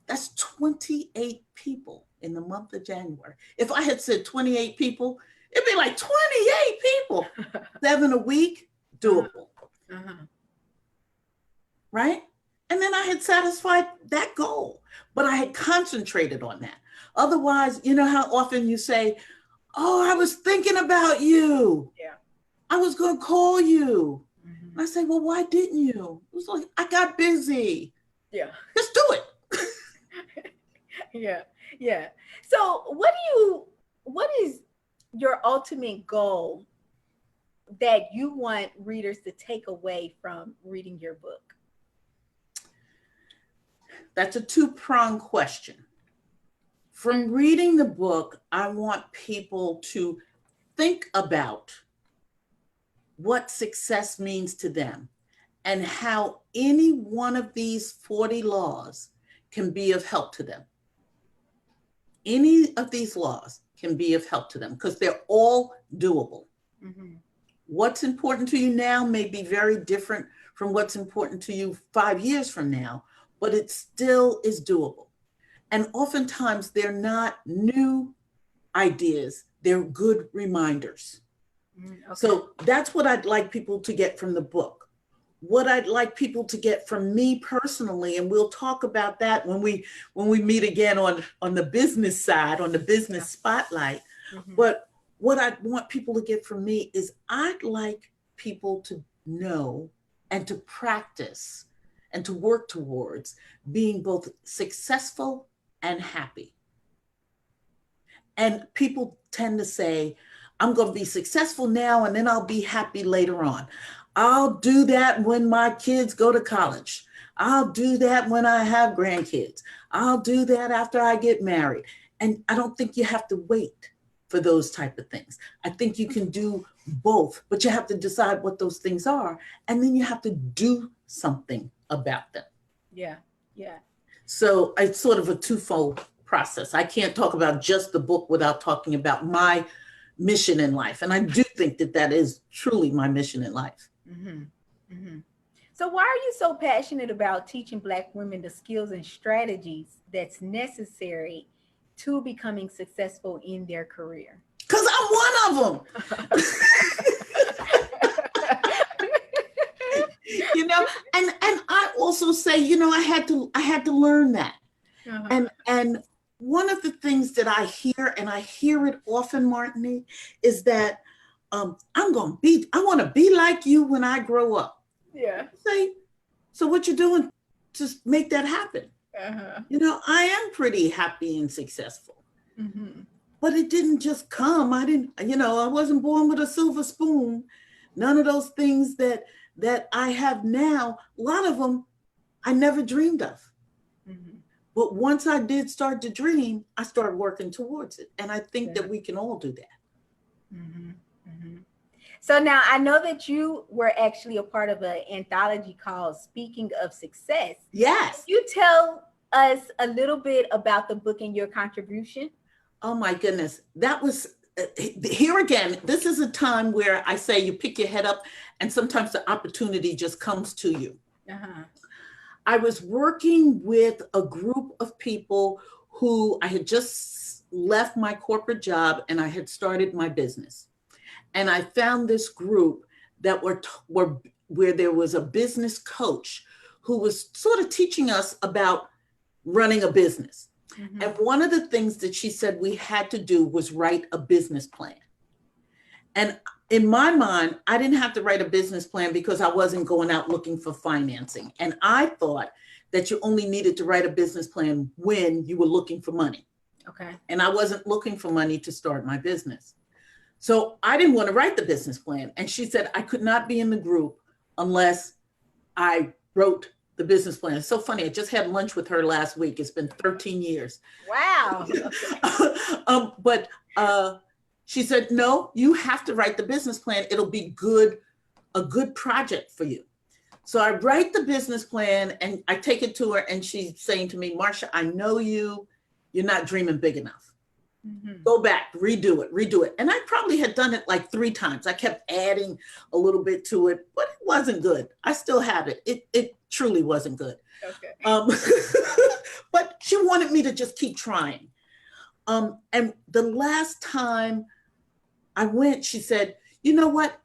Speaker 2: That's 28 people in the month of January. If I had said 28 people, it'd be like 28 people. 7 a week, doable. Uh-huh. Right? And then I had satisfied that goal, but I had concentrated on that. Otherwise, you know how often you say, oh, I was thinking about you. Yeah. I was going to call you. Mm-hmm. I say, well, why didn't you? It was like, I got busy.
Speaker 1: Yeah.
Speaker 2: Just do it.
Speaker 1: Yeah. So what is your ultimate goal that you want readers to take away from reading your book?
Speaker 2: That's a two-pronged question. From reading the book, I want people to think about what success means to them and how any one of these 40 laws can be of help to them. Any of these laws can be of help to them because they're all doable. Mm-hmm. What's important to you now may be very different from what's important to you 5 years from now, but it still is doable. And oftentimes they're not new ideas, they're good reminders. Okay. So that's what I'd like people to get from the book. What I'd like people to get from me personally, and we'll talk about that when we meet again on the business side, on the business spotlight. Mm-hmm. But what I want people to get from me is I'd like people to know and to practice and to work towards being both successful and happy. And people tend to say, I'm going to be successful now and then I'll be happy later on. I'll do that when my kids go to college. I'll do that when I have grandkids. I'll do that after I get married. And I don't think you have to wait for those type of things. I think you can do both, but you have to decide what those things are. And then you have to do something about them.
Speaker 1: Yeah, yeah.
Speaker 2: So it's sort of a twofold process. I can't talk about just the book without talking about my mission in life. And I do think that that is truly my mission in life.
Speaker 1: Mm-hmm. Mm-hmm. So why are you so passionate about teaching Black women the skills and strategies that's necessary to becoming successful in their career?
Speaker 2: Because I'm one of them. You know, and I also say, you know, I had to learn that. Uh-huh. And one of the things that I hear, and I hear it often, Martini, is that I want to be like you when I grow up.
Speaker 1: Yeah.
Speaker 2: Say, so what you doing to make that happen? Uh-huh. You know, I am pretty happy and successful. Mm-hmm. But it didn't just come. I wasn't born with a silver spoon. None of those things that I have now, a lot of them I never dreamed of. Mm-hmm. But once I did start to dream, I started working towards it. And I think that we can all do that.
Speaker 1: Mm-hmm. Mm-hmm. So now I know that you were actually a part of an anthology called Speaking of Success.
Speaker 2: Yes.
Speaker 1: Can you tell us a little bit about the book and your contribution?
Speaker 2: Oh my goodness. That was, here again, this is a time where I say you pick your head up and sometimes the opportunity just comes to you. Uh-huh. I was working with a group of people who I had just left my corporate job and I had started my business. And I found this group that were where there was a business coach who was sort of teaching us about running a business. Mm-hmm. And one of the things that she said we had to do was write a business plan. And in my mind, I didn't have to write a business plan because I wasn't going out looking for financing. And I thought that you only needed to write a business plan when you were looking for money.
Speaker 1: Okay.
Speaker 2: And I wasn't looking for money to start my business. So I didn't want to write the business plan. And she said I could not be in the group unless I wrote the business plan. It's so funny. I just had lunch with her last week. It's been 13 years.
Speaker 1: Wow.
Speaker 2: But she said, no, you have to write the business plan. It'll be a good project for you. So I write the business plan and I take it to her and she's saying to me, Marsha, I know you're not dreaming big enough. Mm-hmm. Go back, redo it. And I probably had done it like 3 times. I kept adding a little bit to it, but it wasn't good. I still have it. It truly wasn't good. Okay. But she wanted me to just keep trying. And the last time I went, she said, you know what?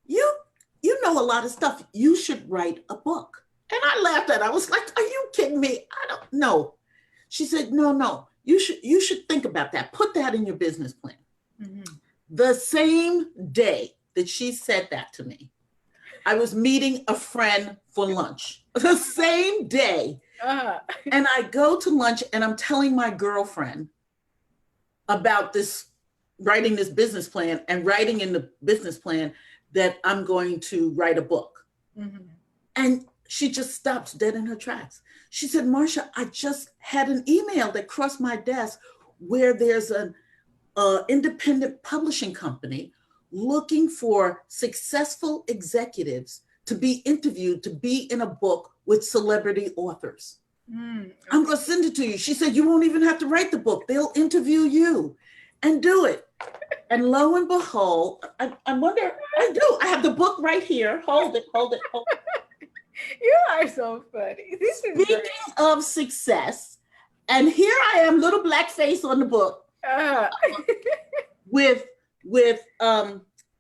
Speaker 2: You know a lot of stuff. You should write a book. And I laughed at her. I was like, are you kidding me? I don't know. She said, no. You should think about that. Put that in your business plan. Mm-hmm. The same day that she said that to me, I was meeting a friend for lunch. The same day. Uh-huh. And I go to lunch and I'm telling my girlfriend about writing this business plan and writing in the business plan that I'm going to write a book.
Speaker 1: Mm-hmm.
Speaker 2: And she just stops dead in her tracks. She said, Marsha, I just had an email that crossed my desk where there's an independent publishing company looking for successful executives to be interviewed to be in a book with celebrity authors.
Speaker 1: Okay.
Speaker 2: I'm going to send it to you. She said, you won't even have to write the book. They'll interview you and do it. And lo and behold, I wonder, I do. I have the book right here. Hold it.
Speaker 1: You are so funny. This is
Speaker 2: Speaking
Speaker 1: great.
Speaker 2: of success, and here I am, little black face on the book with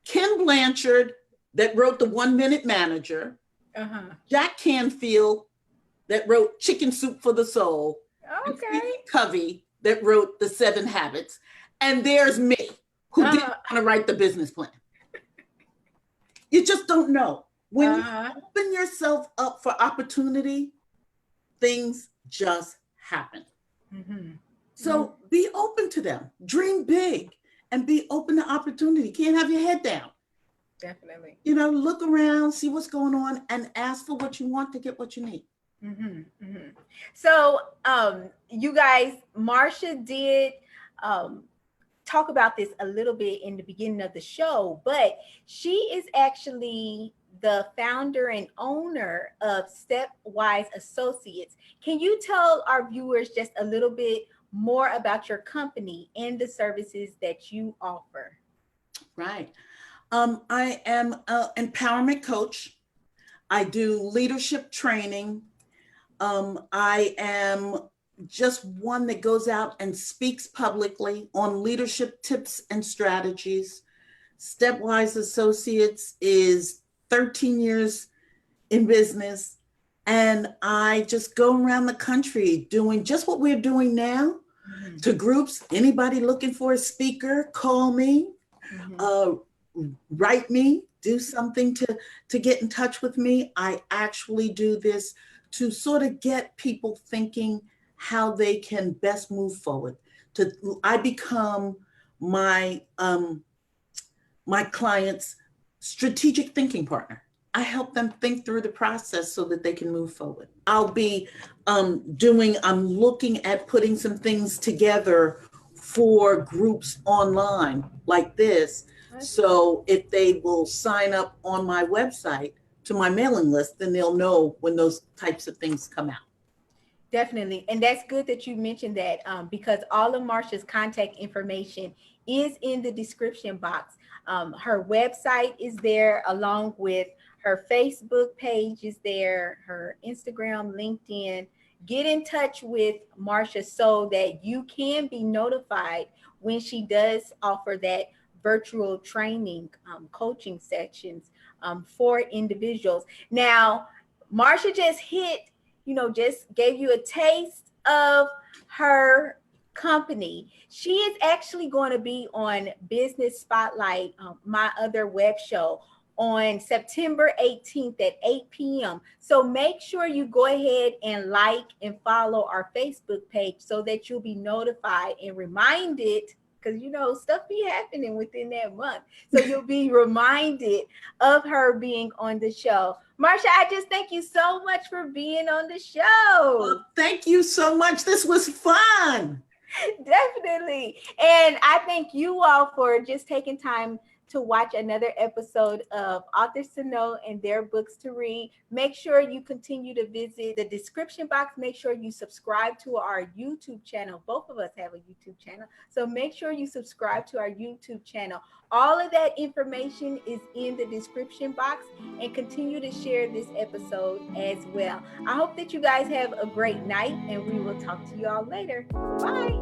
Speaker 2: Ken Blanchard that wrote The 1 Minute Manager, Jack Canfield that wrote Chicken Soup for the Soul, and Stephen Covey that wrote The 7 Habits, and there's me who didn't want to write the business plan. You just don't know. When you open yourself up for opportunity, things just happen. So be open to them. Dream big and be open to opportunity. Can't have your head down.
Speaker 1: Definitely.
Speaker 2: You know, look around, see what's going on, and ask for what you want to get what you need.
Speaker 1: So, you guys, Marsha did talk about this a little bit in the beginning of the show, but she is actually the founder and owner of Stepwise Associates. Can you tell our viewers just a little bit more about your company and the services that you offer?
Speaker 2: Right. I am an empowerment coach. I do leadership training. I am just one that goes out and speaks publicly on leadership tips and strategies. Stepwise Associates is 13 years in business, and I just go around the country doing just what we're doing now to groups. Anybody looking for a speaker, call me, write me, do something to get in touch with me. I actually do this to sort of get people thinking how they can best move forward. I become my my clients' strategic thinking partner. I help them think through the process so that they can move forward. I'll be I'm looking at putting some things together for groups online like this. So if they will sign up on my website to my mailing list, then they'll know when those types of things come out.
Speaker 1: Definitely. And that's good that you mentioned that, because all of Marsha's contact information is in the description box. Her website is there, along with her Facebook page is there, her Instagram, LinkedIn. Get in touch with Marsha so that you can be notified when she does offer that virtual training, coaching sections for individuals. Now, Marsha just gave you a taste of her company. She is actually going to be on Business Spotlight, my other web show, on September 18th at 8 p.m. So make sure you go ahead and like and follow our Facebook page so that you'll be notified and reminded, because stuff be happening within that month. So you'll be reminded of her being on the show. Marsha, I just thank you so much for being on the show.
Speaker 2: Well, thank you so much. This was fun.
Speaker 1: Definitely. And I thank you all for just taking time to watch another episode of Authors to Know and Their Books to Read. Make sure you continue to visit the description box. Make sure you subscribe to our YouTube channel. Both of us have a YouTube channel. So make sure you subscribe to our YouTube channel. All of that information is in the description box, and continue to share this episode as well. I hope that you guys have a great night, and we will talk to you all later. Bye.